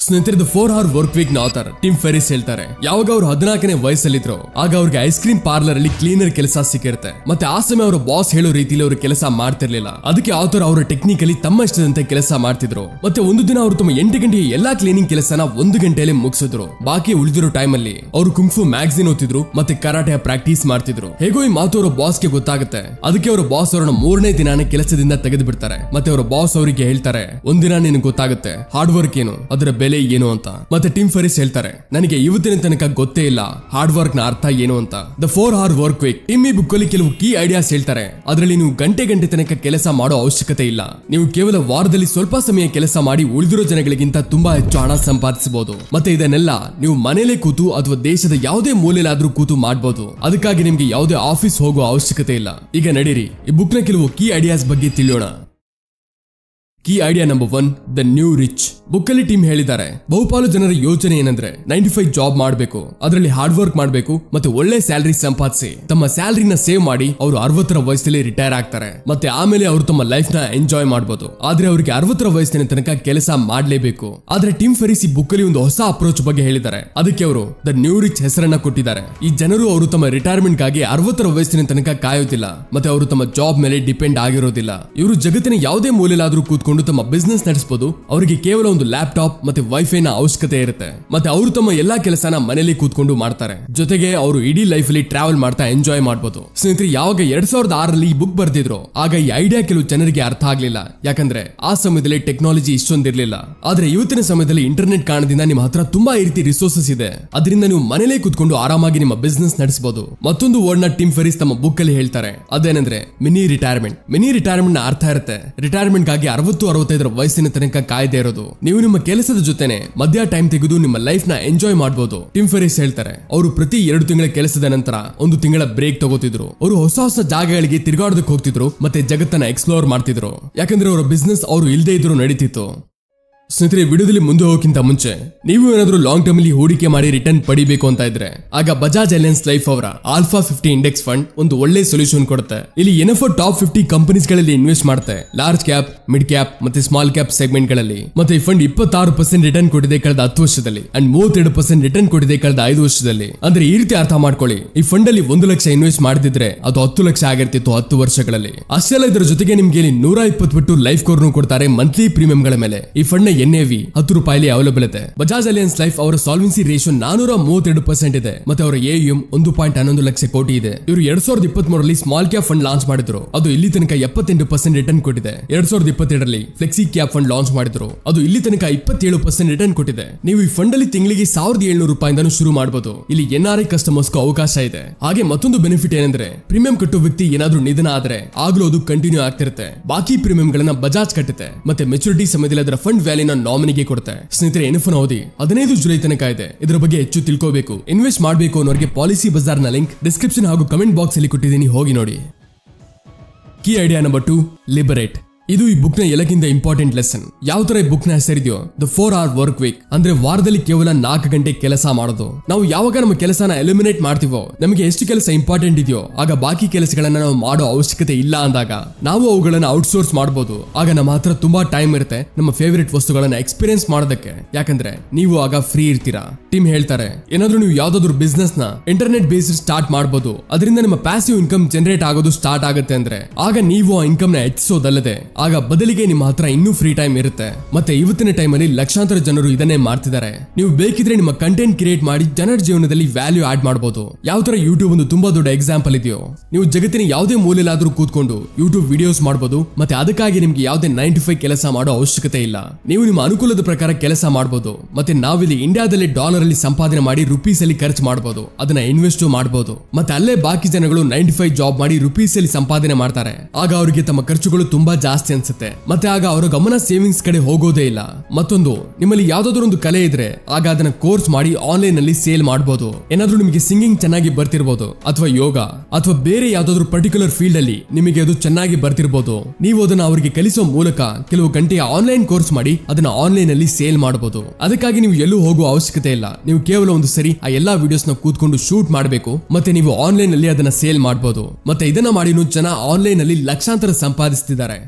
ಸ್ನೇಹಿತರೆ, the 4 hour work weak ನ author Tim Ferriss ಹೇಳ್ತಾರೆ, ಯಾವಾಗ ಅವರು 14ನೇ ವಯಸ್ಸಲ್ಲಿದ್ರು ಆಗ ಅವ್ರಿಗೆ ಐಸ್ ಕ್ರೀಮ್ ಪಾರ್ಲರ್ ಅಲ್ಲಿ ಕ್ಲೀನರ್ ಕೆಲಸ ಸಿಕ್ಕಿರುತ್ತೆ. ಮತ್ತೆ ಆ ಸಮಯ ಅವರ ಬಾಸ್ ಹೇಳೋ ರೀತಿಯಲ್ಲಿ ಅವರು ಕೆಲಸ ಮಾಡ್ತಿರ್ಲಿಲ್ಲ. ಅದಕ್ಕೆ ಆಥರ್ ಅವರ ಟೆಕ್ನಿಕಲಿ ತಮ್ಮ ಇಷ್ಟದಂತೆ ಕೆಲಸ ಮಾಡ್ತಿದ್ರು. ಮತ್ತೆ ಒಂದು ದಿನ ಅವರು ತಮ್ಮ 8 ಗಂಟೆಗೆ ಎಲ್ಲಾ ಕ್ಲೀನಿಂಗ್ ಕೆಲಸನ 1 ಗಂಟೆಯಲ್ಲಿ ಮುಗಿಸಿದ್ರು. ಬಾಕಿ ಉಳಿದಿರೋ ಟೈಮ್ ಅಲ್ಲಿ ಅವರು ಕುಂಗ್ಫು ಮ್ಯಾಗಝಿನ್ ಓದ್ತಿದ್ರು ಮತ್ತೆ ಕರಾಟೆ ಪ್ರಾಕ್ಟೀಸ್ ಮಾಡ್ತಿದ್ರು. ಹೇಗೋ ಈ ಮಾತು ಅವರ ಬಾಸ್ಗೆ ಗೊತ್ತಾಗುತ್ತೆ. ಅದಕ್ಕೆ ಅವರ ಬಾಸ್ ಅವರನ್ನ 3ನೇ ದಿನಾನೇ ಕೆಲಸದಿಂದ ತೆಗೆದು ಬಿಡ್ತಾರೆ. ಮತ್ತೆ ಅವರ ಬಾಸ್ ಅವರಿಗೆ ಹೇಳ್ತಾರೆ, ಒಂದಿನ ನಿನಗೆ ಗೊತ್ತಾಗುತ್ತೆ ಹಾರ್ಡ್ ವರ್ಕ್ ಏನು, ಅದರ ಬೆಲೆ ಏನು ಅಂತ. ಮತ್ತೆ ಟಿಮ್ ಫೆರಿಸ್ ಹೇಳ್ತಾರೆ, ನನಗೆ ಇವತ್ತಿನ ತನಕ ಗೊತ್ತೇ ಇಲ್ಲ ಹಾರ್ಡ್ ವರ್ಕ್ ನ ಅರ್ಥ ಏನು ಅಂತ. The 4 hour work week Tim ಈ ಬುಕ್ ಅಲ್ಲಿ ಕೆಲವು ಕೀ ಐಡಿಯಾಸ್ ಹೇಳ್ತಾರೆ. ಅದರಲ್ಲಿ ನೀವು ಗಂಟೆ ತನಕ ಕೆಲಸ ಮಾಡೋ ಅವಶ್ಯಕತೆ ಇಲ್ಲ. ನೀವು ಕೇವಲ ವಾರದಲ್ಲಿ ಸ್ವಲ್ಪ ಸಮಯ ಕೆಲಸ ಮಾಡಿ ಉಳಿದಿರೋ ಜನಗಳಿಗಿಂತ ತುಂಬಾ ಹೆಚ್ಚು ಹಣ ಸಂಪಾದಿಸಬಹುದು. ಮತ್ತೆ ಇದನ್ನೆಲ್ಲ ನೀವು ಮನೇಲೆ ಕೂತು ಅಥವಾ ದೇಶದ ಯಾವುದೇ ಮೂಲೆಯಲ್ಲಾದ್ರೂ ಕೂತು ಮಾಡಬಹುದು. ಅದಕ್ಕಾಗಿ ನಿಮ್ಗೆ ಯಾವುದೇ ಆಫೀಸ್ ಹೋಗೋ ಅವಶ್ಯಕತೆ ಇಲ್ಲ. ಈಗ ನಡೀರಿ ಈ ಬುಕ್ ನ ಕೆಲವು ಕೀ ಐಡಿಯಾಸ್ ಬಗ್ಗೆ ತಿಳಿಯೋಣ. Key idea number 1, the new rich. Book ಅಲ್ಲಿ ಟೀಮ್ ಹೇಳಿದ್ದಾರೆ, ಬಹುಪಾಲು ಜನರ ಯೋಚನೆ ಏನಂದ್ರೆ 9 to 5 ಜಾಬ್ ಮಾಡಬೇಕು, ಅದರಲ್ಲಿ ಹಾರ್ಡ್ ವರ್ಕ್ ಮಾಡಬೇಕು ಮತ್ತೆ ಒಳ್ಳೆ ಸ್ಯಾಲರಿ ಸಂಪಾದಿಸಿ ತಮ್ಮ ಸ್ಯಾಲರಿನ ಸೇವ್ ಮಾಡಿ ಅವರು 60ರ ವಯಸ್ಸಲ್ಲಿ ರಿಟೈರ್ ಆಗ್ತಾರೆ. ಮತ್ತೆ ಆಮೇಲೆ ಅವರು ತಮ್ಮ ಲೈಫ್ ನ ಎಂಜಾಯ್ ಮಾಡಬಹುದು. ಆದ್ರೆ ಅವರಿಗೆ 60ರ ವಯಸ್ಸಿನ ತನಕ ಕೆಲಸ ಮಾಡಲೇಬೇಕು. ಆದ್ರೆ ಟಿಮ್ ಫೆರಿಸ್ ಈ ಬುಕ್ ಅಲ್ಲಿ ಒಂದು ಹೊಸ ಅಪ್ರೋಚ್ ಬಗ್ಗೆ ಹೇಳಿದ್ದಾರೆ. ಅದಕ್ಕೆ ಅವರು ದ ನ್ಯೂ ರಿಚ್ ಹೆಸರನ್ನ ಕೊಟ್ಟಿದ್ದಾರೆ. ಈ ಜನರು ಅವರು ತಮ್ಮ ರಿಟೈರ್ಮೆಂಟ್ ಗಾಗಿ 60ರ ವಯಸ್ಸಿನ ತನಕ ಕಾಯೋದಿಲ್ಲ. ಮತ್ತೆ ಅವರು ತಮ್ಮ ಜಾಬ್ ಮೇಲೆ ಡಿಪೆಂಡ್ ಆಗಿರೋದಿಲ್ಲ. ಇವರು ಜಗತ್ತಿನ ಯಾವುದೇ ಮೂಲೆಯಲ್ಲಾದ್ರೂ ಕೂತ್ಕೊಂಡು ತಮ್ಮ ಬಿಸ್ನೆಸ್ ನಡೆಸಬಹುದು. ಅವರಿಗೆ ಕೇವಲ ಒಂದು ಲ್ಯಾಪ್ಟಾಪ್ ಮತ್ತೆ ವೈಫೈ ನ ಅವಶ್ಯಕತೆ ಇರುತ್ತೆ. ಮತ್ತೆ ಅವರು ತಮ್ಮ ಎಲ್ಲಾ ಕೆಲಸನ ಮನೆಯಲ್ಲಿ ಕೂತ್ಕೊಂಡು ಮಾಡ್ತಾರೆ. ಜೊತೆಗೆ ಅವರು ಇಡೀ ಲೈಫ್ ಅಲ್ಲಿ ಟ್ರಾವೆಲ್ ಮಾಡ್ತಾ ಎಂಜಾಯ್ ಮಾಡಬಹುದು. ಸ್ನೇಹಿತರೆ, ಯಾವಾಗ 2006ರಲ್ಲಿ ಈ ಬುಕ್ ಬರ್ದಿದ್ರು ಆಗ ಈ ಐಡಿಯಾ ಕೆಲವು ಜನರಿಗೆ ಅರ್ಥ ಆಗ್ಲಿಲ್ಲ. ಯಾಕಂದ್ರೆ ಆ ಸಮಯದಲ್ಲಿ ಟೆಕ್ನಾಲಜಿ ಇಷ್ಟೊಂದಿರ್ಲಿಲ್ಲ. ಆದ್ರೆ ಇವತ್ತಿನ ಸಮಯದಲ್ಲಿ ಇಂಟರ್ನೆಟ್ ಕಾರಣದಿಂದ ನಿಮ್ಮ ಹತ್ರ ತುಂಬಾ ಈ ರೀತಿ ರಿಸೋರ್ಸಸ್ ಇದೆ. ಅದರಿಂದ ನೀವು ಮನೇಲೆ ಕೂತ್ಕೊಂಡು ಆರಾಮಾಗಿ ನಿಮ್ಮ ಬಿಸ್ನೆಸ್ ನಡೆಸಬಹುದು. ಮತ್ತೊಂದು ವರ್ಡ್ ನ ಟಿಮ್ ಫೆರಿಸ್ ತಮ್ಮ ಬುಕ್ ಅಲ್ಲಿ ಹೇಳ್ತಾರೆ, ಅದೇನೆಂದ್ರೆ ಮಿನಿ ರಿಟೈರ್ಮೆಂಟ್. ಮಿನಿ ರಿಟೈರ್ಮೆಂಟ್ ನ ಅರ್ಥ ಇರುತ್ತೆ, ರಿಟೈರ್ಮೆಂಟ್ ಗಾಗಿ 60-65ರ ವಯಸ್ಸಿನ ತನಕ ಕಾಯ್ದೆ ಇರೋದು. ನೀವು ನಿಮ್ಮ ಕೆಲಸದ ಜೊತೆನೆ ಮಧ್ಯ ಟೈಮ್ ತೆಗೆದು ನಿಮ್ಮ ಲೈಫ್ ನ ಎಂಜಾಯ್ ಮಾಡಬಹುದು. ಟಿಮ್ ಫೆರಿಸ್ ಹೇಳ್ತಾರೆ, ಅವರು ಪ್ರತಿ 2 ತಿಂಗಳ ಕೆಲಸದ ನಂತರ 1 ತಿಂಗಳ ಬ್ರೇಕ್ ತಗೋತಿದ್ರು. ಅವರು ಹೊಸ ಜಾಗಗಳಿಗೆ ತಿರುಗಾಡೋದಕ್ಕೆ ಹೋಗ್ತಿದ್ರು ಮತ್ತೆ ಜಗತ್ತನ್ನ ಎಕ್ಸ್ಪ್ಲೋರ್ ಮಾಡ್ತಿದ್ರು. ಯಾಕಂದ್ರೆ ಅವರ ಬಿಸ್ನೆಸ್ ಅವರು ಇಲ್ಲದೆ ಇದ್ರು ನಡೀತಿತ್ತು. ಸ್ನೇಹಿತರೆ, ವಿಡಿಯೋದಲ್ಲಿ ಮುಂದೆ ಹೋಗಕ್ಕಿಂತ ಮುಂಚೆ ನೀವು ಏನಾದ್ರೂ ಲಾಂಗ್ ಟರ್ಮ್ ಅಲ್ಲಿ ಹೂಡಿಕೆ ಮಾಡಿ ರಿಟರ್ನ್ ಪಡಿಬೇಕು ಅಂತ ಇದ್ರೆ ಆಗ ಬಜಾಜ್ ಅಲಯನ್ಸ್ ಲೈಫ್ ಅವರ ಆಲ್ಫಾ 50 ಇಂಡೆಕ್ಸ್ ಫಂಡ್ ಒಂದು ಒಳ್ಳೆ ಸೊಲ್ಯೂಷನ್ ಕೊಡುತ್ತೆ. ಇಲ್ಲಿ NFO ಟಾಪ್ 50 ಕಂಪನೀಸ್ ಗಳಲ್ಲಿ ಇನ್ವೆಸ್ಟ್ ಮಾಡುತ್ತೆ. ಲಾರ್ಜ್ ಕ್ಯಾಪ್, ಮಿಡ್ ಕ್ಯಾಪ್ ಮತ್ತೆ ಸ್ಮಾಲ್ ಕ್ಯಾಪ್ ಸೆಗ್ಮೆಂಟ್ ಗಳಲ್ಲಿ. ಮತ್ತೆ ಈ ಫಂಡ್ 26% ರಿಟರ್ನ್ ಕೊಟ್ಟಿದೆ ಕಳೆದ 10 ವರ್ಷದಲ್ಲಿ ಅಂಡ್ 32% ರಿಟರ್ನ್ ಕೊಟ್ಟಿದೆ ಕಳೆದ 5 ವರ್ಷದಲ್ಲಿ. ಅಂದ್ರೆ ಈ ರೀತಿ ಅರ್ಥ ಮಾಡ್ಕೊಳ್ಳಿ, ಈ ಫಂಡ್ ಅಲ್ಲಿ 1 ಲಕ್ಷ ಇನ್ವೆಸ್ಟ್ ಮಾಡಿದ್ರೆ ಅದು 10 ಲಕ್ಷ ಆಗಿರ್ತಿತ್ತು 10 ವರ್ಷಗಳಲ್ಲಿ. ಅಷ್ಟೆಲ್ಲ ಇದರ ಜೊತೆಗೆ ನಿಮ್ಗೆ ಇಲ್ಲಿ 120 ಪಟ್ಟು ಲೈಫ್ ಕವರ್ ಕೊಡ್ತಾರೆ ಮಂತ್ಲಿ ಪ್ರೀಮಿಯಂ ಗಳ ಮೇಲೆ. ಈ ಫಂಡ್ ನ NAV 10 ರೂಪಾಯಿಲಿ ಅವೈಲೇಬಲ್ ಇದೆ. ಬಜಾಜ್ ಅಲಯನ್ಸ್ ಲೈಫ್ ಅವರ ಸಾಲ್ವೆನ್ಸಿ ರೇಷಿಯೋ 432% ಇದೆ. ಮತ್ತೆ ಅವರ AUM 1.11 ಲಕ್ಷ ಕೋಟಿ ಇದೆ. ಇವರು 2023ರಲ್ಲಿ ಸ್ಮಾಲ್ ಕ್ಯಾಪ್ ಫಂಡ್ ಲಾಂಚ್ ಮಾಡಿದ್ರು. ಅದು ಇಲ್ಲಿ ತನಕ 78% ರಿಟರ್ನ್ ಕೊಟ್ಟಿದೆ. 2022ರಲ್ಲಿ ಫ್ಲೆಕ್ಸಿ ಕ್ಯಾಪ್ ಫಂಡ್ ಲಾಂಚ್ ಮಾಡಿದ್ರು. ಅದು ಇಲ್ಲಿ ತನಕ 27% ರಿಟರ್ನ್ ಕೊಟ್ಟಿದೆ. ನೀವು ಈ ಫಂಡ್ ಅಲ್ಲಿ ತಿಂಗಳಿಗೆ 1700 ರೂಪಾಯಿಂದನೂ ಶುರು ಮಾಡಬಹುದು. ಇಲ್ಲಿ NRI ಕಸ್ಟಮರ್ಸ್ ಅವಕಾಶ ಇದೆ. ಹಾಗೆ ಮತ್ತೊಂದು ಬೆನಿಫಿಟ್ ಏನಂದ್ರೆ ಪ್ರೀಮಿಯಂ ಕಟ್ಟೋ ವ್ಯಕ್ತಿ ಏನಾದ್ರೂ ನಿಧನ ಆದ್ರೆ ಆಗ್ಲೂ ಅದು ಕಂಟಿನ್ಯೂ ಆಗ್ತಿರುತ್ತೆ. ಬಾಕಿ ಪ್ರೀಮಿಯಂ ಗಳನ್ನ ಬಜಾಜ್ ಕಟ್ಟುತ್ತೆ. ಮತ್ತೆ ಮೆಚುರಿಟಿ ಸಮಯದಲ್ಲಿ ಅದರ ಫಂಡ್ ವ್ಯಾಲ್ಯೂನ ನಾಮಿನಿ ಕೊಡುತ್ತೆ. ಸ್ನೇಹಿತರೆ, NFO ಅವಧಿ 15 ಜುಲೈ ತನಕ ಇದೆ. ಇದರ ಬಗ್ಗೆ ಹೆಚ್ಚು ತಿಳ್ಕೋಬೇಕು, ಇನ್ವೆಸ್ಟ್ ಮಾಡಬೇಕು ಅನ್ನೋರಿಗೆ ಪಾಲಿಸಿ ಬಜಾರ್ ನ ಲಿಂಕ್ ಡಿಸ್ಕ್ರಿಪ್ಷನ್ ಹಾಗೂ ಕಮೆಂಟ್ ಬಾಕ್ಸ್ ಅಲ್ಲಿ ಕೊಟ್ಟಿದ್ದೀನಿ, ಹೋಗಿ ನೋಡಿ. Key idea number 2, liberate. ಇದು ಈ ಬುಕ್ ನ ಎಲ್ಲಕ್ಕಿಂತ ಇಂಪಾರ್ಟೆಂಟ್ ಲೆಸನ್. ಯಾವ ತರ ಈ ಬುಕ್ ನ ಹೆಸರಿದೆಯೋ ದ 4 hour ವರ್ಕ್ ವೀಕ್ ಅಂದ್ರೆ ವಾರದಲ್ಲಿ ಕೇವಲ 4 ಗಂಟೆ ಕೆಲಸ ಮಾಡೋದು. ನಾವು ಯಾವಾಗ ನಮ್ಮ ಕೆಲಸನ ಎಲಿಮಿನೇಟ್ ಮಾಡ್ತೀವೋ, ನಮಗೆ ಎಷ್ಟು ಕೆಲಸ ಇಂಪಾರ್ಟೆಂಟ್ ಇದೆಯೋ ಆಗ ಬಾಕಿ ಕೆಲಸಗಳನ್ನ ನಾವು ಮಾಡೋ ಅವಶ್ಯಕತೆ ಇಲ್ಲ ಅಂದಾಗ ನಾವು ಅವುಗಳನ್ನ ಔಟ್ಸೋರ್ಸ್ ಮಾಡಬಹುದು. ಆಗ ನಮ್ಮ ಹತ್ರ ತುಂಬಾ ಟೈಮ್ ಇರುತ್ತೆ ನಮ್ಮ ಫೇವರಿಟ್ ವಸ್ತುಗಳನ್ನ ಎಕ್ಸ್ಪೀರಿಯನ್ಸ್ ಮಾಡೋದಕ್ಕೆ. ಯಾಕಂದ್ರೆ ನೀವು ಆಗ ಫ್ರೀ ಇರ್ತೀರಾ. ಟೀಮ್ ಹೇಳ್ತಾರೆ, ಏನಾದ್ರೂ ನೀವು ಯಾವ್ದಾದ್ರು ಬಿಸ್ನೆಸ್ ನ ಇಂಟರ್ನೆಟ್ ಬೇಸ್ಡ್ ಸ್ಟಾರ್ಟ್ ಮಾಡಬಹುದು. ಅದರಿಂದ ನಿಮ್ಮ ಪ್ಯಾಸಿವ್ ಇನ್ಕಮ್ ಜನರೇಟ್ ಆಗೋದು ಸ್ಟಾರ್ಟ್ ಆಗುತ್ತೆ. ಅಂದ್ರೆ ಆಗ ನೀವು ಆ ಇನ್ಕಮ್ ನ ಹೆಚ್ಚಿಸೋದಲ್ಲದೆ ಆಗ ಬದಲಿಗೆ ನಿಮ್ಮ ಹತ್ರ ಇನ್ನೂ ಫ್ರೀ ಟೈಮ್ ಇರುತ್ತೆ. ಮತ್ತೆ ಇವತ್ತಿನ ಟೈಮ್ ಅಲ್ಲಿ ಲಕ್ಷಾಂತರ ಜನರು ಇದನ್ನೇ ಮಾಡ್ತಿದ್ದಾರೆ. ನೀವು ಬೇಕಿದ್ರೆ ನಿಮ್ಮ ಕಂಟೆಂಟ್ ಕ್ರಿಯೇಟ್ ಮಾಡಿ ಜನರ ಜೀವನದಲ್ಲಿ ವ್ಯಾಲ್ಯೂ ಆಡ್ ಮಾಡಬಹುದು. ಯಾವ ತರ ಯೂಟ್ಯೂಬ್ ಒಂದು ತುಂಬಾ ದೊಡ್ಡ ಎಕ್ಸಾಂಪಲ್ ಇದೆಯೋ, ನೀವು ಜಗತ್ತಿನ ಯಾವುದೇ ಮೂಲೆಯಲ್ಲಾದ್ರೂ ಕೂತ್ಕೊಂಡು ಯೂಟ್ಯೂಬ್ ವಿಡಿಯೋಸ್ ಮಾಡಬಹುದು. ಮತ್ತೆ ಅದಕ್ಕಾಗಿ ನಿಮ್ಗೆ ಯಾವುದೇ 9 to 5 ಕೆಲಸ ಮಾಡೋ ಅವಶ್ಯಕತೆ ಇಲ್ಲ. ನೀವು ನಿಮ್ಮ ಅನುಕೂಲದ ಪ್ರಕಾರ ಕೆಲಸ ಮಾಡಬಹುದು. ಮತ್ತೆ ನಾವಿಲ್ಲಿ ಇಂಡಿಯಾದಲ್ಲಿ ಡಾಲರ್ ಅಲ್ಲಿ ಸಂಪಾದನೆ ಮಾಡಿ ರುಪೀಸ್ ಅಲ್ಲಿ ಖರ್ಚು ಮಾಡಬಹುದು. ಅದನ್ನ ಇನ್ವೆಸ್ಟ್ ಮಾಡಬಹುದು. ಮತ್ತೆ ಅಲ್ಲೇ ಬಾಕಿ ಜನಗಳು 9 to 5 ಜಾಬ್ ಮಾಡಿ ರುಪೀಸ್ ಅಲ್ಲಿ ಸಂಪಾದನೆ ಮಾಡ್ತಾರೆ. ಆಗ ಅವರಿಗೆ ತಮ್ಮ ಖರ್ಚುಗಳು ತುಂಬಾ ಜಾಸ್ತಿ ಅನ್ಸುತ್ತೆ. ಮತ್ತೆ ಆಗ ಅವರ ಗಮನ ಸೇವಿಂಗ್ಸ್ ಕಡೆ ಹೋಗೋದೇ ಇಲ್ಲ. ಮತ್ತೊಂದು, ನಿಮ್ಮಲ್ಲಿ ಯಾವ್ದಾದ್ರು ಒಂದು ಕಲೆ ಇದ್ರೆ ಆಗ ಅದನ್ನ ಕೋರ್ಸ್ ಮಾಡಿ ಆನ್ಲೈನ್ ಅಲ್ಲಿ ಸೇಲ್ ಮಾಡಬಹುದು. ಏನಾದ್ರೂ ನಿಮಗೆ ಸಿಂಗಿಂಗ್ ಚೆನ್ನಾಗಿ ಬರ್ತಿರ್ಬೋದು, ಅಥವಾ ಯೋಗ ಅಥವಾ ಬೇರೆ ಯಾವ್ದಾದ್ರು ಪರ್ಟಿಕ್ಯುಲರ್ ಫೀಲ್ಡ್ ಅಲ್ಲಿ ನಿಮಗೆ ಅದು ಚೆನ್ನಾಗಿ ಬರ್ತಿರ್ಬೋದು. ನೀವು ಅದನ್ನ ಅವರಿಗೆ ಕಲಿಸೋ ಮೂಲಕ ಕೆಲವು ಗಂಟೆಯ ಆನ್ಲೈನ್ ಕೋರ್ಸ್ ಮಾಡಿ ಅದನ್ನ ಆನ್ಲೈನ್ ಅಲ್ಲಿ ಸೇಲ್ ಮಾಡಬಹುದು. ಅದಕ್ಕಾಗಿ ನೀವು ಎಲ್ಲೂ ಹೋಗುವ ಅವಶ್ಯಕತೆ ಇಲ್ಲ. ನೀವು ಕೇವಲ ಒಂದು ಸರಿ ಆ ಎಲ್ಲಾ ವಿಡಿಯೋಸ್ ನ ಕೂತ್ಕೊಂಡು ಶೂಟ್ ಮಾಡಬೇಕು. ಮತ್ತೆ ನೀವು ಆನ್ಲೈನ್ ಅಲ್ಲಿ ಅದನ್ನ ಸೇಲ್ ಮಾಡಬಹುದು. ಮತ್ತೆ ಇದನ್ನ ಮಾಡಿ ಜನ ಆನ್ಲೈನ್ ಅಲ್ಲಿ ಲಕ್ಷಾಂತರ ಸಂಪಾದಿಸ್ತಿದ್ದಾರೆ.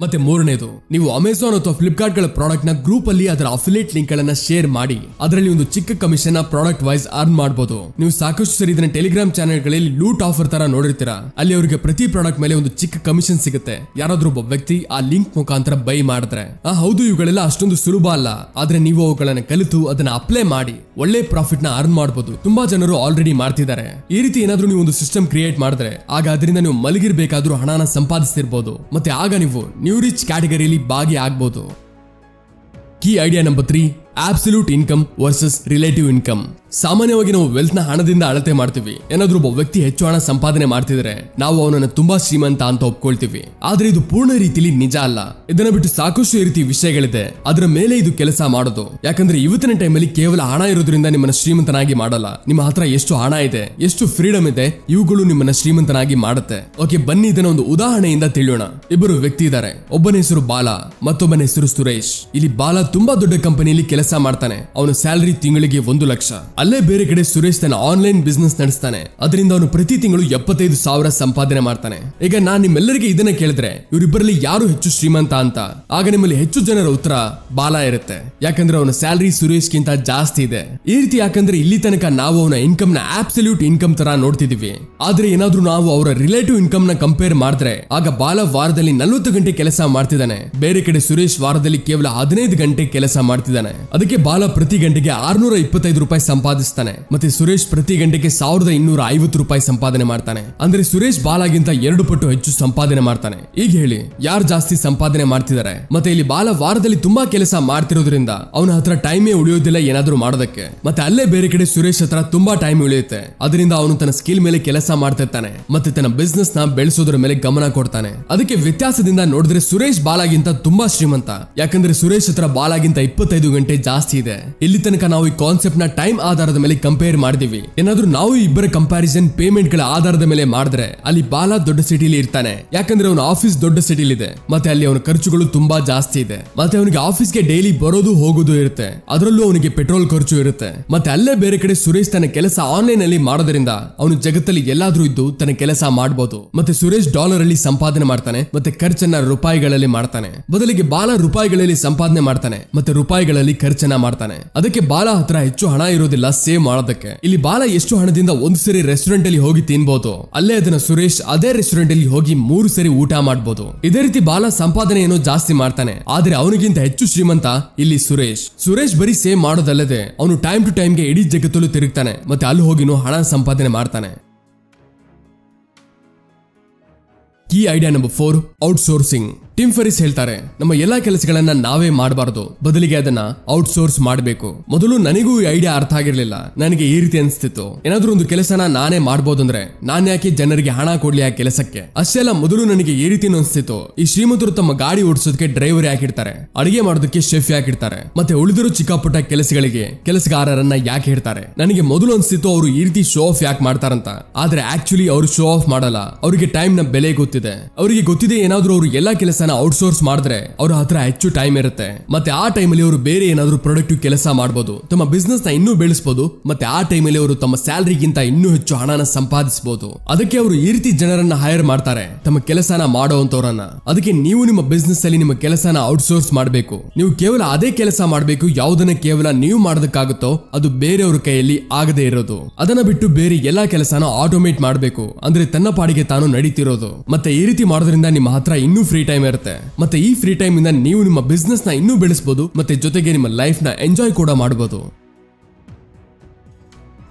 ಮತ್ತೆ ಮೂರನೇದು, ನೀವು ಅಮೆಜಾನ್ ಅಥವಾ ಫ್ಲಿಪ್ಕಾರ್ಟ್ ಗಳ ಪ್ರಾಡಕ್ಟ್ ನ ಗ್ರೂಪ್ ಅಲ್ಲಿ ಅದರ ಅಫಿಲಿಯೇಟ್ ಲಿಂಕ್ ಗಳನ್ನ ಶೇರ್ ಮಾಡಿ ಅದರಲ್ಲಿ ಒಂದು ಚಿಕ್ಕ ಕಮಿಷನ್ ನ ಪ್ರಾಡಕ್ಟ್ ವೈಸ್ ಅರ್ನ್ ಮಾಡಬಹುದು. ನೀವು ಸಾಕಷ್ಟು ಸರಿ ಇದನ್ನ ಟೆಲಿಗ್ರಾಮ್ ಚಾನೆಲ್ ಗಳಲ್ಲಿ ಲೂಟ್ ಆಫರ್ ತರ ನೋಡಿರ್ತೀರಾ. ಅಲ್ಲಿ ಅವರಿಗೆ ಪ್ರತಿ ಪ್ರಾಡಕ್ಟ್ ಮೇಲೆ ಒಂದು ಚಿಕ್ಕ ಕಮಿಷನ್ ಸಿಗುತ್ತೆ ಯಾರಾದ್ರೂ ಒಬ್ಬ ವ್ಯಕ್ತಿ ಆ ಲಿಂಕ್ ಮುಖಾಂತರ ಬೈ ಮಾಡಿದ್ರೆ. ಹೌದು, ಇವುಗಳೆಲ್ಲ ಅಷ್ಟೊಂದು ಸುಲಭ ಅಲ್ಲ, ಆದ್ರೆ ನೀವು ಅವುಗಳನ್ನ ಕಲಿತು ಅದನ್ನ ಅಪ್ಲೈ ಮಾಡಿ ಒಳ್ಳೆ ಪ್ರಾಫಿಟ್ ನ ಅರ್ನ್ ಮಾಡಬಹುದು. ತುಂಬಾ ಜನರು ಆಲ್ರೆಡಿ ಮಾಡ್ತಿದ್ದಾರೆ. ಈ ರೀತಿ ಏನಾದ್ರೂ ನೀವು ಒಂದು ಸಿಸ್ಟಮ್ ಕ್ರಿಯೇಟ್ ಮಾಡಿದ್ರೆ ಆಗ ಅದರಿಂದ ನೀವು ಮಲಗಿರ್ಬೇಕಾದ್ರೂ ಹಣನ ಸಂಪಾದಿಸ್ತಿರ್ಬೋದು. ಮತ್ತೆ ಆಗ ನೀವು ನ್ಯೂ ರಿಚ್ ಕ್ಯಾಟಗರಿಯಲ್ಲಿ ಭಾಗಿ ಆಗ್ಬಹುದು. Key idea number 3, absolute income versus relative income. ಸಾಮಾನ್ಯವಾಗಿ ನಾವು ವೆಲ್ತ್ ನ ಹಣದಿಂದ ಅಳತೆ ಮಾಡ್ತೀವಿ. ಏನಾದ್ರೂ ಒಬ್ಬ ವ್ಯಕ್ತಿ ಹೆಚ್ಚು ಹಣ ಸಂಪಾದನೆ ಮಾಡ್ತಿದ್ರೆ ನಾವು ಅವನನ್ನ ತುಂಬಾ ಶ್ರೀಮಂತ ಅಂತ ಒಪ್ಕೊಳ್ತೀವಿ. ಆದ್ರೆ ಇದು ಪೂರ್ಣ ರೀತಿಯಲ್ಲಿ ನಿಜ ಅಲ್ಲ. ಇದನ್ನ ಬಿಟ್ಟು ಸಾಕಷ್ಟು ರೀತಿ ವಿಷಯಗಳಿದೆ ಅದರ ಮೇಲೆ ಇದು ಕೆಲಸ ಮಾಡೋದು. ಯಾಕಂದ್ರೆ ಇವತ್ತಿನ ಟೈಮಲ್ಲಿ ಕೇವಲ ಹಣ ಇರೋದ್ರಿಂದ ನಿಮ್ಮನ್ನ ಶ್ರೀಮಂತನಾಗಿ ಮಾಡಲ್ಲ. ನಿಮ್ಮ ಹತ್ರ ಎಷ್ಟು ಹಣ ಇದೆ, ಎಷ್ಟು ಫ್ರೀಡಮ್ ಇದೆ, ಇವುಗಳು ನಿಮ್ಮನ್ನ ಶ್ರೀಮಂತನಾಗಿ ಮಾಡುತ್ತೆ. ಓಕೆ, ಬನ್ನಿ ಇದನ್ನ ಒಂದು ಉದಾಹರಣೆಯಿಂದ ತಿಳಿಯೋಣ. ಇಬ್ಬರು ವ್ಯಕ್ತಿ ಇದ್ದಾರೆ. ಒಬ್ಬನ ಹೆಸರು ಬಾಲ, ಮತ್ತೊಬ್ಬನ ಹೆಸರು ಸುರೇಶ್. ಇಲ್ಲಿ ಬಾಲ ತುಂಬಾ ದೊಡ್ಡ ಕಂಪನಿಯಲ್ಲಿ ಕೆಲಸ ಮಾಡ್ತಾನೆ. ಅವನ ಸ್ಯಾಲರಿ ತಿಂಗಳಿಗೆ 1 ಲಕ್ಷ. ಅಲ್ಲೇ ಬೇರೆ ಕಡೆ ಸುರೇಶ್ ತನ್ನ ಆನ್ಲೈನ್ ಬಿಸ್ನೆಸ್ ನಡೆಸ್ತಾನೆ. ಅದರಿಂದ ಅವನು ಪ್ರತಿ ತಿಂಗಳು 75,000 ಸಂಪಾದನೆ ಮಾಡ್ತಾನೆ. ಈಗ ನಾನು ನಿಮ್ಮೆಲ್ಲರಿಗೆ ಇದನ್ನ ಕೇಳಿದ್ರೆ ಇವರಿಬ್ಬರಲ್ಲಿ ಯಾರು ಹೆಚ್ಚು ಶ್ರೀಮಂತ ಅಂತ, ಆಗ ನಿಮ್ಮಲ್ಲಿ ಹೆಚ್ಚು ಜನರ ಉತ್ತರ ಬಾಲ ಇರುತ್ತೆ. ಯಾಕಂದ್ರೆ ಅವನ ಸ್ಯಾಲರಿ ಸುರೇಶ್ ಗಿಂತ ಜಾಸ್ತಿ ಇದೆ. ಈ ರೀತಿ ಯಾಕಂದ್ರೆ ಇಲ್ಲಿ ತನಕ ನಾವು ಅವನ ಇನ್ಕಮ್ ನ ಅಬ್ಸಲ್ಯೂಟ್ ಇನ್ಕಮ್ ತರ ನೋಡ್ತಿದೀವಿ. ಆದ್ರೆ ಏನಾದ್ರೂ ನಾವು ಅವರ ರಿಲೇಟಿವ್ ಇನ್ಕಮ್ ನ ಕಂಪೇರ್ ಮಾಡಿದ್ರೆ ಆಗ ಬಾಲ ವಾರದಲ್ಲಿ 40 ಗಂಟೆ ಕೆಲಸ ಮಾಡ್ತಿದ್ದಾನೆ. ಬೇರೆ ಕಡೆ ಸುರೇಶ್ ವಾರದಲ್ಲಿ ಕೇವಲ 15 ಗಂಟೆ ಕೆಲಸ ಮಾಡ್ತಿದ್ದಾನೆ. ಅದಕ್ಕೆ ಬಾಲ ಪ್ರತಿ ಗಂಟೆಗೆ 625 ರೂಪಾಯಿ ಸಂಪಾದಿಸ್ತಾನೆ. ಮತ್ತೆ ಸುರೇಶ್ ಪ್ರತಿ ಗಂಟೆಗೆ 1250 ರೂಪಾಯಿ ಸಂಪಾದನೆ ಮಾಡ್ತಾನೆ. ಅಂದ್ರೆ ಸುರೇಶ್ ಬಾಲಾಗಿಂತ 2 ಪಟ್ಟು ಹೆಚ್ಚು ಸಂಪಾದನೆ ಮಾಡ್ತಾನೆ. ಈಗ ಹೇಳಿ ಯಾರು ಜಾಸ್ತಿ ಸಂಪಾದನೆ ಮಾಡ್ತಿದ್ದಾರೆ? ಮತ್ತೆ ಇಲ್ಲಿ ಬಾಲ ವಾರದಲ್ಲಿ ತುಂಬಾ ಕೆಲಸ ಮಾಡ್ತಿರೋದ್ರಿಂದ ಅವನ ಹತ್ರ ಟೈಮೇ ಉಳಿಯೋದಿಲ್ಲ ಏನಾದ್ರೂ ಮಾಡೋದಕ್ಕೆ. ಮತ್ತೆ ಅಲ್ಲೇ ಬೇರೆ ಕಡೆ ಸುರೇಶ್ ಹತ್ರ ತುಂಬಾ ಟೈಮ್ ಉಳಿಯುತ್ತೆ. ಅದರಿಂದ ಅವನು ತನ್ನ ಸ್ಕಿಲ್ ಮೇಲೆ ಕೆಲಸ ಮಾಡ್ತಿರ್ತಾನೆ ಮತ್ತೆ ತನ್ನ ಬಿಸ್ನೆಸ್ ನ ಬೆಳೆಸೋದ್ರ ಮೇಲೆ ಗಮನ ಕೊಡ್ತಾನೆ. ಅದಕ್ಕೆ ವ್ಯತ್ಯಾಸದಿಂದ ನೋಡಿದ್ರೆ ಸುರೇಶ್ ಬಾಲಾಗಿಂತ ತುಂಬಾ ಶ್ರೀಮಂತ. ಯಾಕಂದ್ರೆ ಸುರೇಶ್ ಹತ್ರ ಬಾಲಾಗಿಂತ 25 ಗಂಟೆ ಜಾಸ್ತಿ ಇದೆ. ಇಲ್ಲಿ ತನಕ ನಾವು ಈ ಕಾನ್ಸೆಪ್ಟ್ ನ ಟೈಮ್ ಆಧಾರದ ಮೇಲೆ ಕಂಪೇರ್ ಮಾಡಿದೀವಿ. ಏನಾದ್ರೂ ನಾವು ಇಬ್ಬರ ಕಂಪ್ಯಾರಿಸನ್ ಪೇಮೆಂಟ್ ಗಳ ಆಧಾರದ ಮೇಲೆ ಮಾಡಿದ್ರೆ ಅಲ್ಲಿ ಬಾಲ ದೊಡ್ಡ ಸಿಟಿಲಿ ಇರ್ತಾನೆ. ಯಾಕಂದ್ರೆ ಅವನ ಆಫೀಸ್ ದೊಡ್ಡ ಸಿಟಿಲಿ ಇದೆ ಮತ್ತೆ ಅಲ್ಲಿ ಅವನ ಖರ್ಚುಗಳು ತುಂಬಾ ಜಾಸ್ತಿ ಇದೆ. ಮತ್ತೆ ಅವನಿಗೆ ಆಫೀಸ್ಗೆ ಡೈಲಿ ಬರೋದು ಹೋಗೋದು ಇರುತ್ತೆ. ಅದರಲ್ಲೂ ಅವನಿಗೆ ಪೆಟ್ರೋಲ್ ಖರ್ಚು ಇರುತ್ತೆ. ಮತ್ತೆ ಅಲ್ಲೇ ಬೇರೆ ಕಡೆ ಸುರೇಶ್ ತನ್ನ ಕೆಲಸ ಆನ್ಲೈನ್ ಅಲ್ಲಿ ಮಾಡೋದ್ರಿಂದ ಅವನು ಜಗತ್ತಲ್ಲಿ ಎಲ್ಲಾದ್ರೂ ಇದ್ದು ತನ್ನ ಕೆಲಸ ಮಾಡಬಹುದು. ಮತ್ತೆ ಸುರೇಶ್ ಡಾಲರ್ ಅಲ್ಲಿ ಸಂಪಾದನೆ ಮಾಡ್ತಾನೆ ಮತ್ತೆ ಖರ್ಚನ್ನ ರೂಪಾಯಿಗಳಲ್ಲಿ ಮಾಡ್ತಾನೆ. ಬದಲಿಗೆ ಬಾಲ ರೂಪಾಯಿಗಳಲ್ಲಿ ಸಂಪಾದನೆ ಮಾಡ್ತಾನೆ ಮತ್ತೆ ರೂಪಾಯಿಗಳಲ್ಲಿ ಖರ್ಚನ್ನ ಮಾಡ್ತಾನೆ. ಅದಕ್ಕೆ ಬಾಲ ಹತ್ರ ಹೆಚ್ಚು ಹಣ ಇರೋದಿಲ್ಲ ಸೇವ್ ಮಾಡೋದಕ್ಕೆ. ಇಲ್ಲಿ ಬಾಲ ಎಷ್ಟು ಹಣದಿಂದ ಒಂದು ಸರಿ ರೆಸ್ಟೋರೆಂಟ್ ಅಲ್ಲಿ ಹೋಗಿ ತಿನ್ಬಹುದು, ಅಲ್ಲೇ ಅದನ್ನ ಸುರೇಶ್ ಅದೇ ರೆಸ್ಟೋರೆಂಟ್ ಅಲ್ಲಿ ಹೋಗಿ 3 ಸರಿ ಊಟ ಮಾಡಬಹುದು. ಇದೇ ರೀತಿ ಬಾಲ ಸಂಪಾದನೆ ಏನೋ ಜಾಸ್ತಿ ಮಾಡ್ತಾನೆ, ಆದ್ರೆ ಅವನಿಗಿಂತ ಹೆಚ್ಚು ಶ್ರೀಮಂತ ಇಲ್ಲಿ ಸುರೇಶ್. ಸುರೇಶ್ ಬರೀ ಸೇವ್ ಮಾಡೋದಲ್ಲದೆ ಅವನು ಟೈಮ್ ಟು ಟೈಮ್ಗೆ ಇಡೀ ಜಗತ್ತಲ್ಲೂ ತಿರುಗ್ತಾನೆ ಮತ್ತೆ ಅಲ್ಲಿ ಹೋಗಿನೂ ಹಣ ಸಂಪಾದನೆ ಮಾಡ್ತಾನೆ. Key idea number 4, outsourcing. Tim Ferriss ಹೇಳ್ತಾರೆ, ನಮ್ಮ ಎಲ್ಲಾ ಕೆಲಸಗಳನ್ನ ನಾವೇ ಮಾಡಬಾರದು, ಬದಲಿಗೆ ಅದನ್ನ ಔಟ್ಸೋರ್ಸ್ ಮಾಡಬೇಕು. ಮೊದಲು ನನಗೂ ಈ ಐಡಿಯಾ ಅರ್ಥ ಆಗಿರ್ಲಿಲ್ಲ. ನನಗೆ ಈ ರೀತಿ ಅನಿಸ್ತಿತ್ತು, ಏನಾದ್ರೂ ಒಂದು ಕೆಲಸನ ನಾನೇ ಮಾಡಬಹುದು ಅಂದ್ರೆ ನಾನ್ ಯಾಕೆ ಜನರಿಗೆ ಹಣ ಕೊಡ್ಲಿ ಆ ಕೆಲಸಕ್ಕೆ. ಅಷ್ಟೆಲ್ಲ ಮೊದಲು ನನಗೆ ಈ ರೀತಿ ಅನಿಸ್ತಿತ್ತು, ಈ ಶ್ರೀಮಂತರು ತಮ್ಮ ಗಾಡಿ ಓಡಿಸೋದಕ್ಕೆ ಡ್ರೈವರ್ ಯಾಕಿರ್ತಾರೆ, ಅಡಿಗೆ ಮಾಡೋದಕ್ಕೆ ಶೆಫ್ ಯಾಕಿರ್ತಾರೆ, ಮತ್ತೆ ಉಳಿದಿರೋ ಚಿಕ್ಕ ಪುಟ್ಟ ಕೆಲಸಗಳಿಗೆ ಕೆಲಸಗಾರರನ್ನ ಯಾಕೆ ಇಡ್ತಾರೆ. ನನಗೆ ಮೊದಲು ಅನಿಸ್ತಿತ್ತು ಅವರು ಈ ರೀತಿ ಶೋ ಆಫ್ ಯಾಕೆ ಮಾಡ್ತಾರಂತ. ಆದ್ರೆ ಆಕ್ಚುಲಿ ಅವರು ಶೋ ಆಫ್ ಮಾಡಲ್ಲ. ಅವರಿಗೆ ಟೈಮ್ ನ ಬೆಲೆ ಗೊತ್ತಿದೆ. ಅವರಿಗೆ ಗೊತ್ತಿದೆ ಏನಾದ್ರೂ ಅವರು ಎಲ್ಲಾ ಕೆಲಸ ಔಟ್ಸೋರ್ಸ್ ಮಾಡಿದ್ರೆ ಅವರ ಹತ್ರ ಹೆಚ್ಚು ಟೈಮ್ ಇರುತ್ತೆ. ಮತ್ತೆ ಆ ಟೈಮಲ್ಲಿ ಅವರು ಬೇರೆ ಏನಾದ್ರೂ ಪ್ರೊಡಕ್ಟಿವ್ ಕೆಲಸ ಮಾಡಬಹುದು, ತಮ್ಮ ಬಿಸ್ನೆಸ್ ನ ಇನ್ನೂ ಬೆಳೆಸಬಹುದು. ಮತ್ತೆ ಆ ಟೈಮಲ್ಲಿ ಅವರು ತಮ್ಮ ಸ್ಯಾಲರಿಗಿಂತ ಇನ್ನೂ ಹೆಚ್ಚು ಹಣನ ಸಂಪಾದಿಸಬಹುದು. ಅದಕ್ಕೆ ಅವರು ಈ ರೀತಿ ಜನರನ್ನ ಹೈರ್ ಮಾಡ್ತಾರೆ, ತಮ್ಮ ಕೆಲಸನ ಮಾಡುವಂತವರನ್ನ. ಅದಕ್ಕೆ ನೀವು ನಿಮ್ಮ ಬಿಸ್ನೆಸ್ ಅಲ್ಲಿ ನಿಮ್ಮ ಕೆಲಸನ ಔಟ್ಸೋರ್ಸ್ ಮಾಡಬೇಕು. ನೀವು ಕೇವಲ ಅದೇ ಕೆಲಸ ಮಾಡಬೇಕು ಯಾವುದನ್ನ ಕೇವಲ ನೀವು ಮಾಡೋದಕ್ಕಾಗುತ್ತೋ ಅದು ಬೇರೆಯವ್ರ ಕೈಯಲ್ಲಿ ಆಗದೆ ಇರೋದು. ಅದನ್ನ ಬಿಟ್ಟು ಬೇರೆ ಎಲ್ಲಾ ಕೆಲಸನ ಆಟೋಮೇಟ್ ಮಾಡಬೇಕು, ಅಂದ್ರೆ ತನ್ನ ಪಾಡಿಗೆ ತಾನು ನಡೀತಿರೋದು. ಮತ್ತೆ ಈ ರೀತಿ ಮಾಡೋದ್ರಿಂದ ನಿಮ್ಮ ಹತ್ರ ಇನ್ನೂ ಫ್ರೀ ಟೈಮ್ ಇರುತ್ತೆ. ಮತ್ತೆ ಈ ಫ್ರೀ ಟೈಮ್ ಇಂದ ನೀವು ನಿಮ್ಮ ಬಿಸ್ನೆಸ್ ನ ಇನ್ನೂ ಬೆಳೆಸಬಹುದು ಮತ್ತೆ ಜೊತೆಗೆ ನಿಮ್ಮ ಲೈಫ್ ನ ಎಂಜಾಯ್ ಕೂಡ ಮಾಡಬಹುದು.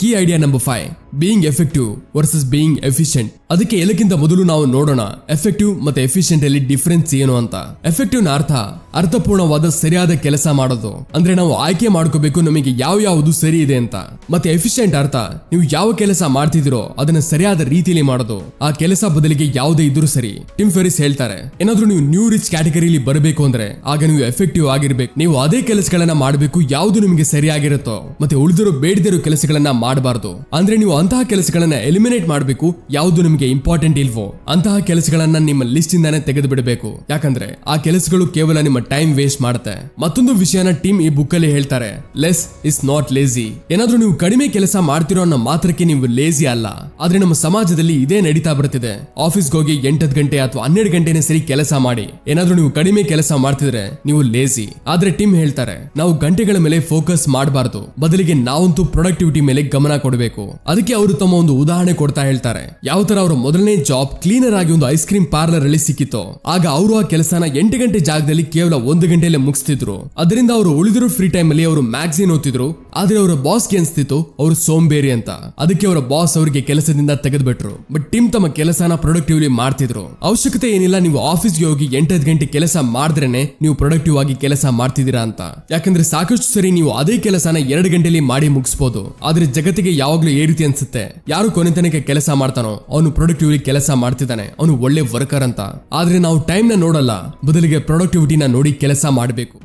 Key idea number 5, being effective versus being efficient. ಅದಕ್ಕೆ ಎಲ್ಲಕ್ಕಿಂತ ಮೊದಲು ನಾವು ನೋಡೋಣ ಎಫೆಕ್ಟಿವ್ ಮತ್ತೆ ಎಫಿಷಿಯಂಟ್ ಅಲ್ಲಿ ಡಿಫರೆನ್ಸ್ ಏನು ಅಂತ. ಎಫೆಕ್ಟಿವ್ ನ ಅರ್ಥಪೂರ್ಣವಾದ ಸರಿಯಾದ ಕೆಲಸ ಮಾಡೋದು, ಅಂದ್ರೆ ನಾವು ಆಯ್ಕೆ ಮಾಡ್ಕೋಬೇಕು ನಮಗೆ ಯಾವ್ದು ಸರಿ ಇದೆ ಅಂತ. ಮತ್ತೆ ಎಫಿಷಿಯಂಟ್ ಅರ್ಥ ನೀವು ಯಾವ ಕೆಲಸ ಮಾಡ್ತಿದ್ದೀರೋ ಅದನ್ನ ಸರಿಯಾದ ರೀತಿಯಲ್ಲಿ ಮಾಡೋದು, ಆ ಕೆಲಸ ಬದಲಿಗೆ ಯಾವುದೇ ಇದ್ರೂ ಸರಿ. ಟಿಮ್ ಫೆರಿಸ್ ಹೇಳ್ತಾರೆ, ಏನಾದ್ರೂ ನೀವು ನ್ಯೂ ರಿಚ್ ಕ್ಯಾಟಗರಿಲಿ ಬರಬೇಕು ಅಂದ್ರೆ ಆಗ ನೀವು ಎಫೆಕ್ಟಿವ್ ಆಗಿರ್ಬೇಕು. ನೀವು ಅದೇ ಕೆಲಸಗಳನ್ನ ಮಾಡಬೇಕು ಯಾವ್ದು ನಿಮಗೆ ಸರಿಯಾಗಿರುತ್ತೋ, ಮತ್ತೆ ಉಳಿದಿರೋ ಬೇಡದಿರೋ ಕೆಲಸಗಳನ್ನ ಮಾಡಬಾರ್ದು. ಅಂದ್ರೆ ನೀವು ಅಂತಹ ಕೆಲಸಗಳನ್ನ ಎಲಿಮಿನೇಟ್ ಮಾಡಬೇಕು, ಯಾವುದು ನಿಮಗೆ ಇಂಪಾರ್ಟೆಂಟ್ ಇಲ್ವೋ ಅಂತಹ ಕೆಲಸಗಳನ್ನ ನಿಮ್ಮ ಲಿಸ್ಟ್ ಇಂದಾನೆ ತೆಗೆದು ಬಿಡಬೇಕು. ಯಾಕಂದ್ರೆ ಆ ಕೆಲಸಗಳು ಕೇವಲ ನಿಮ್ಮ ಟೈಮ್ ವೇಸ್ಟ್ ಮಾಡುತ್ತೆ. ಮತ್ತೊಂದು ವಿಷಯನ ಟೀಮ್ ಈ ಬುಕ್ ಅಲ್ಲಿ ಹೇಳ್ತಾರೆ, ಲೆಸ್ ಇಸ್ ನಾಟ್ ಲೇಜಿ. ಏನಾದ್ರೂ ನೀವು ಕಡಿಮೆ ಕೆಲಸ ಮಾಡ್ತಿರೋ ಅನ್ನೋ ಮಾತ್ರಕ್ಕೆ ನೀವು ಲೇಜಿ ಅಲ್ಲ. ಆದ್ರೆ ನಮ್ಮ ಸಮಾಜದಲ್ಲಿ ಇದೇ ನಡೀತಾ ಬರ್ತಿದೆ. ಆಫೀಸ್ಗೆ ಹೋಗಿ 8 ಗಂಟೆ ಅಥವಾ 12 ಗಂಟೆನೇ ಸರಿ ಕೆಲಸ ಮಾಡಿ. ಏನಾದ್ರೂ ನೀವು ಕಡಿಮೆ ಕೆಲಸ ಮಾಡ್ತಿದ್ರೆ ನೀವು ಲೇಜಿ. ಆದ್ರೆ ಟೀಮ್ ಹೇಳ್ತಾರೆ, ನಾವು ಗಂಟೆಗಳ ಮೇಲೆ ಫೋಕಸ್ ಮಾಡಬಾರದು, ಬದಲಿಗೆ ನಾವಂತೂ ಪ್ರೊಡಕ್ಟಿವಿಟಿ ಮೇಲೆ ಗಮನ ಕೊಡಬೇಕು. ಅದಕ್ಕೆ ಅವರು ತಮ್ಮ ಒಂದು ಉದಾಹರಣೆ ಕೊಡ್ತಾ ಹೇಳ್ತಾರೆ. ಯಾವ ತರ ಅವರ ಮೊದಲನೇ ಜಾಬ್ ಕ್ಲೀನರ್ ಆಗಿ ಒಂದು ಐಸ್ ಕ್ರೀಮ್ ಪಾರ್ಲರ್ ಅಲ್ಲಿ ಸಿಕ್ಕಿತ್ತು. ಆಗ ಅವರು ಆ ಕೆಲಸನ 8 ಗಂಟೆ ಜಾಗದಲ್ಲಿ ಕೇವಲ 1 ಗಂಟೆಯಲ್ಲಿ ಮುಗಿಸ್ತಿದ್ರು. ಅದರಿಂದ ಅವರು ಉಳಿದಿರೋ ಫ್ರೀ ಟೈಮ್ ಅಲ್ಲಿ ಅವರು ಮ್ಯಾಗಝಿನ್ ಓದ್ತಿದ್ರು. ಆದ್ರೆ ಅವರ ಬಾಸ್ಗೆ ಅನ್ಸ್ತಿತ್ತು ಅವರು ಸೋಂಬೇರಿ ಅಂತ. ಅದಕ್ಕೆ ಅವರ ಬಾಸ್ ಅವರಿಗೆ ಕೆಲಸದಿಂದ ತೆಗೆದ್ಬಿಟ್ರು. ಬಟ್ ಟೀಮ್ ತಮ್ಮ ಕೆಲಸನ ಪ್ರೊಡಕ್ಟಿವ್ಲಿ ಮಾಡ್ತಿದ್ರು. ಅವಶ್ಯಕತೆ ಏನಿಲ್ಲ ನೀವು ಆಫೀಸ್ಗೆ ಹೋಗಿ 8 ಗಂಟೆ ಕೆಲಸ ಮಾಡಿದ್ರೇನೆ ನೀವು ಪ್ರೊಡಕ್ಟಿವ್ ಆಗಿ ಕೆಲಸ ಮಾಡ್ತಿದ್ದೀರಾ ಅಂತ. ಯಾಕಂದ್ರೆ ಸಾಕಷ್ಟು ಸರಿ ನೀವು ಅದೇ ಕೆಲಸನ 2 ಗಂಟೆಲಿ ಮಾಡಿ ಮುಗಿಸಬಹುದು. ಆದ್ರೆ ಜಗತ್ತಿಗೆ ಯಾವಾಗ್ಲೂ ಈ ರೀತಿ ಅನ್ಸುತ್ತೆ, ಯಾರು ಕೊನೆ ತನಕ ಕೆಲಸ ಮಾಡ್ತಾನೋ ಅವನು ಪ್ರೊಡಕ್ಟಿವ್ಲಿ ಕೆಲಸ ಮಾಡ್ತಿದ್ದಾನೆ, ಅವನು ಒಳ್ಳೆ ವರ್ಕರ್ ಅಂತ. ಆದ್ರೆ ನಾವು ಟೈಮ್ ನ ನೋಡಲ್ಲ, ಬದಲಿಗೆ ಪ್ರೊಡಕ್ಟಿವಿಟಿನ ನೋಡಿ ಕೆಲಸ ಮಾಡಬೇಕು.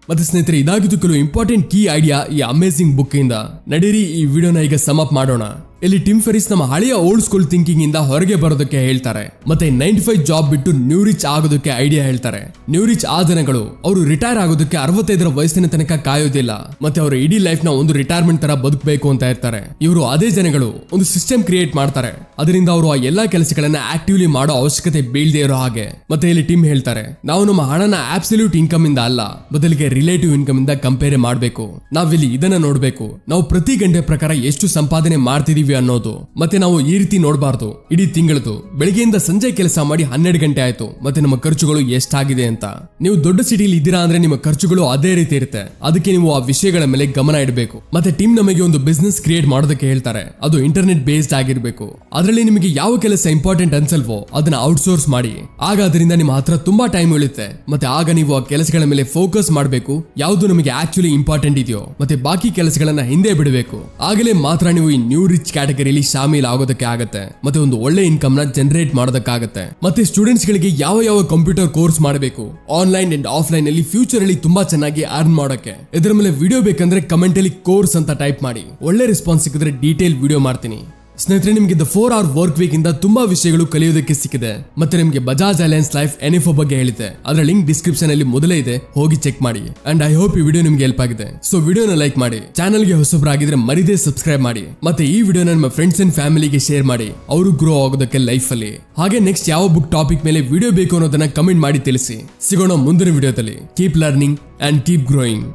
ಮತ್ತೆ ಸ್ನೇಹಿತರೆ, ಇದಾಗಿದ್ದು ಕೆಲವು ಇಂಪಾರ್ಟೆಂಟ್ ಕೀ ಐಡಿಯಾ ಈ ಅಮೇಜಿಂಗ್ ಬುಕ್ ಇಂದ. ನಡೀರಿ ಈ ವಿಡಿಯೋನ ಈಗ ಸಮ್ ಅಪ್ ಮಾಡೋಣ. ಇಲ್ಲಿ ಟಿಮ್ ಫೆರಿಸ್ ನಮ್ಮ ಹಳೆಯ ಓಲ್ಡ್ ಸ್ಕೂಲ್ ಥಿಂಕಿಂಗ್ ಇಂದ ಹೊರಗೆ ಬರೋದಕ್ಕೆ ಹೇಳ್ತಾರೆ. ಮತ್ತೆ 95 ಜಾಬ್ ಬಿಟ್ಟು ನ್ಯೂ ರಿಚ್ ಆಗೋದಕ್ಕೆ ಐಡಿಯಾ ಹೇಳ್ತಾರೆ. ನ್ಯೂ ರಿಚ್ ಆ ಜನಗಳು ಅವರು ರಿಟೈರ್ ಆಗೋದಕ್ಕೆ 65 ವಯಸ್ಸಿನ ತನಕ ಕಾಯೋದಿಲ್ಲ. ಮತ್ತೆ ಅವರು ಇಡೀ ಲೈಫ್ ನ ಒಂದು ರಿಟೈರ್ಮೆಂಟ್ ತರ ಬದುಕಬೇಕು ಅಂತ ಇರ್ತಾರೆ. ಇವರು ಅದೇ ಜನಗಳು ಒಂದು ಸಿಸ್ಟಮ್ ಕ್ರಿಯೇಟ್ ಮಾಡ್ತಾರೆ, ಅದರಿಂದ ಅವರು ಆ ಎಲ್ಲಾ ಕೆಲಸಗಳನ್ನ ಆಕ್ಟಿವ್ಲಿ ಮಾಡೋ ಅವಶ್ಯಕತೆ ಬೀಳದೆ ಇರೋ ಹಾಗೆ. ಮತ್ತೆ ಇಲ್ಲಿ ಟಿಮ್ ಹೇಳ್ತಾರೆ, ನಾವು ನಮ್ಮ ಹಣನ ಆಬ್ಸಲ್ಯೂಟ್ ಇನ್ಕಮ್ ಇಂದ ಅಲ್ಲ, ಬದಲಿಗೆ ರಿಲೇಟಿವ್ ಇನ್ಕಮ್ ಇಂದ ಕಂಪೇರ್ ಮಾಡಬೇಕು. ನಾವಿಲ್ಲಿ ಇದನ್ನ ನೋಡ್ಬೇಕು, ನಾವು ಪ್ರತಿ ಗಂಟೆ ಪ್ರಕಾರ ಎಷ್ಟು ಸಂಪಾದನೆ ಮಾಡ್ತಿದೀವಿ ಅನ್ನೋದು. ಮತ್ತೆ ನಾವು ಈ ರೀತಿ ನೋಡಬಾರ್ದು, ಇಡೀ ತಿಂಗಳದು ಬೆಳಗ್ಗೆಯಿಂದ ಸಂಜೆ ಕೆಲಸ ಮಾಡಿ 12 ಗಂಟೆ ಆಯ್ತು, ಮತ್ತೆ ನಮ್ಮ ಖರ್ಚುಗಳು ಎಷ್ಟಾಗಿದೆ ಅಂತ. ನೀವು ದೊಡ್ಡ ಸಿಟಿಲಿ ಇದ್ದೀರಾ ಅಂದ್ರೆ ನಿಮ್ಮ ಖರ್ಚುಗಳು ಅದೇ ರೀತಿ ಇರುತ್ತೆ. ಅದಕ್ಕೆ ನೀವು ಆ ವಿಷಯಗಳ ಮೇಲೆ ಗಮನ ಇಡಬೇಕು. ಮತ್ತೆ ಟೀಮ್ ನಮಗೆ ಒಂದು ಬಿಸ್ನೆಸ್ ಕ್ರಿಯೇಟ್ ಮಾಡೋದಕ್ಕೆ ಹೇಳ್ತಾರೆ. ಅದು ಇಂಟರ್ನೆಟ್ ಬೇಸ್ಡ್ ಆಗಿರ್ಬೇಕು. ಅದರಲ್ಲಿ ನಿಮಗೆ ಯಾವ ಕೆಲಸ ಇಂಪಾರ್ಟೆಂಟ್ ಅನ್ಸಲ್ವೋ ಅದನ್ನ ಔಟ್ಸೋರ್ಸ್ ಮಾಡಿ. ಆಗ ಅದರಿಂದ ನಿಮ್ಮ ಹತ್ರ ತುಂಬಾ ಟೈಮ್ ಉಳಿಯುತ್ತೆ. ಮತ್ತೆ ಆಗ ನೀವು ಆ ಕೆಲಸಗಳ ಮೇಲೆ ಫೋಕಸ್ ಮಾಡಬೇಕು, ಯಾವುದು ನಮಗೆ ಆಕ್ಚುಲಿ ಇಂಪಾರ್ಟೆಂಟ್ ಇದೆಯೋ. ಮತ್ತೆ ಬಾಕಿ ಕೆಲಸಗಳನ್ನ ಹಿಂದೆ ಬಿಡಬೇಕು. ಆಗಲೇ ಮಾತ್ರ ನೀವು ಈ ನ್ಯೂ ರಿಚ್ ಕ್ಯಾಟಗರಿಯಲ್ಲಿ ಶಾಮೀಲ್ ಆಗೋದಕ್ಕೆ ಆಗತ್ತೆ. ಮತ್ತೆ ಒಂದು ಒಳ್ಳೆ ಇನ್ಕಮ್ ನ ಜನರೇಟ್ ಮಾಡೋದಕ್ಕಾಗತ್ತೆ. ಮತ್ತೆ ಸ್ಟೂಡೆಂಟ್ಸ್ ಗಳಿಗೆ ಯಾವ ಕಂಪ್ಯೂಟರ್ ಕೋರ್ಸ್ ಮಾಡಬೇಕು, ಆನ್ಲೈನ್ ಅಂಡ್ ಆಫ್ಲೈನ್ ಅಲ್ಲಿ ಫ್ಯೂಚರ್ ಅಲ್ಲಿ ತುಂಬಾ ಚೆನ್ನಾಗಿ ಅರ್ನ್ ಮಾಡೋಕೆ. ಇದರ ಮೇಲೆ ವಿಡಿಯೋ ಬೇಕಂದ್ರೆ ಕಮೆಂಟ್ ಅಲ್ಲಿ ಕೋರ್ಸ್ ಅಂತ ಟೈಪ್ ಮಾಡಿ. ಒಳ್ಳೆ ರೆಸ್ಪಾನ್ಸ್ ಸಿಕ್ಕಿದ್ರೆ ಡೀಟೇಲ್ ವಿಡಿಯೋ ಮಾಡ್ತೀನಿ. ಸ್ನೇಹಿತರೆ, ನಿಮಗೆ ದ 4 hour ವರ್ಕ್ ವೀಕ್ ಇಂದ ತುಂಬಾ ವಿಷಯಗಳು ಕಲಿಯೋದಕ್ಕೆ ಸಿಕ್ಕಿದೆ. ಮತ್ತೆ ನಿಮಗೆ ಬಜಾಜ್ ಅಲಯನ್ಸ್ ಲೈಫ್ NFO ಬಗ್ಗೆ ಹೇಳಿದೆ. ಅದರ ಲಿಂಕ್ ಡಿಸ್ಕ್ರಿಪ್ಷನ್ ಅಲ್ಲಿ ಮೊದಲೇ ಇದೆ, ಹೋಗಿ ಚೆಕ್ ಮಾಡಿ. ಅಂಡ್ ಐ ಹೋಪ್ ಈ ವಿಡಿಯೋ ನಿಮ್ಗೆ ಹೆಲ್ಪ್ ಆಗಿದೆ. ಸೊ ವಿಡಿಯೋನ ಲೈಕ್ ಮಾಡಿ, ಚಾನಲ್ಗೆ ಹೊಸಬರಾಗಿದ್ರೆ ಮರಿದೇ ಸಬ್ಸ್ಕ್ರೈಬ್ ಮಾಡಿ. ಮತ್ತೆ ಈ ವಿಡಿಯೋನ ನಿಮ್ಮ ಫ್ರೆಂಡ್ಸ್ ಅಂಡ್ ಫ್ಯಾಮಿಲಿಗೆ ಶೇರ್ ಮಾಡಿ, ಅವರು ಗ್ರೋ ಆಗೋದಕ್ಕೆ ಲೈಫ್ ಅಲ್ಲಿ. ಹಾಗೆ ನೆಕ್ಸ್ಟ್ ಯಾವ ಬುಕ್ ಟಾಪಿಕ್ ಮೇಲೆ ವಿಡಿಯೋ ಬೇಕು ಅನ್ನೋದನ್ನ ಕಮೆಂಟ್ ಮಾಡಿ ತಿಳಿಸಿ. ಸಿಗೋಣ ಮುಂದಿನ ವಿಡಿಯೋದಲ್ಲಿ. Keep learning and keep growing.